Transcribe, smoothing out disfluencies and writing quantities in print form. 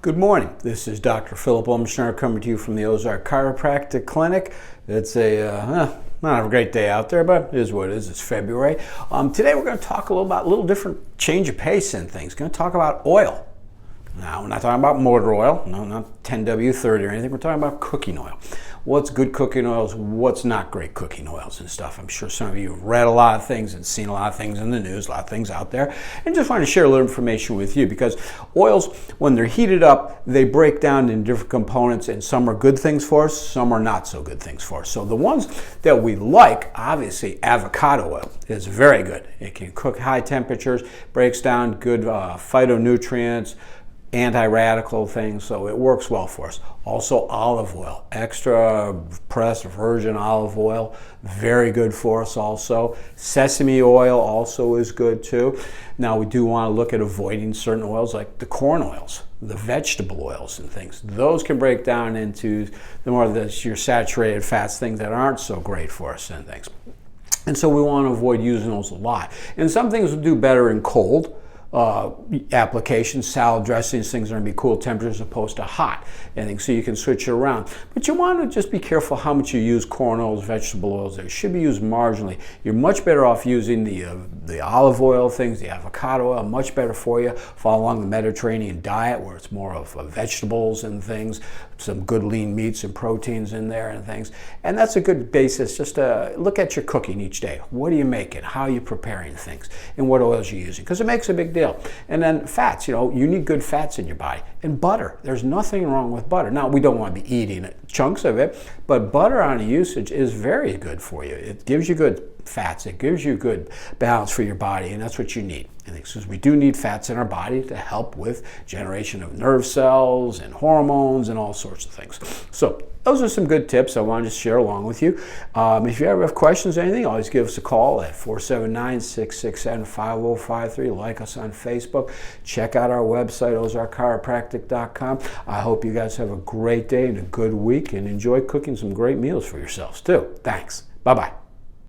Good morning. This is Dr. Philip Umschner coming to you from the Ozark Chiropractic Clinic. It's not a great day out there, but it is what it is. It's February. Today we're going to talk a little different change of pace and things. Going to talk about oil. Now, we're not talking about motor oil, no, not 10W30 or anything. We're talking about cooking oil. What's good cooking oils, what's not great cooking oils and stuff. I'm sure some of you have read a lot of things and seen a lot of things in the news, a lot of things out there, and just want to share a little information with you because oils, when they're heated up, they break down in different components, and some are good things for us, some are not so good things for us. So the ones that we like, obviously avocado oil is very good. It can cook high temperatures, breaks down good phytonutrients, anti-radical things, so it works well for us. Also olive oil, extra pressed virgin olive oil, very good for us also. Sesame oil also is good too. Now we do want to look at avoiding certain oils like the corn oils, the vegetable oils and things. Those can break down into your saturated fats, things that aren't so great for us and things. And so we want to avoid using those a lot. And some things will do better in cold applications, salad dressings, things are going to be cool temperatures as opposed to hot, and so you can switch it around. But you want to just be careful how much you use corn oils, vegetable oils. They should be used marginally. You're much better off using the olive oil things, the avocado oil, much better for you. Follow along the Mediterranean diet where it's more of vegetables and things, some good lean meats and proteins in there and things. And that's a good basis just to look at your cooking each day. What are you making? How are you preparing things? And what oils you're using? Because it makes a big deal. And then fats, you need good fats in your body. And butter, there's nothing wrong with butter. Now, we don't want to be eating chunks of it, but butter on a usage is very good for you. It gives you good fats, it gives you good balance for your body, and that's what you need. And because we do need fats in our body to help with generation of nerve cells and hormones and all sorts of things. So those are some good tips I wanted to share along with you. If you ever have questions or anything, always give us a call at 479-667-5053. Like us on Facebook. Check out our website, ozarkchiropractic.com. I hope you guys have a great day and a good week and enjoy cooking some great meals for yourselves too. Thanks. Bye-bye.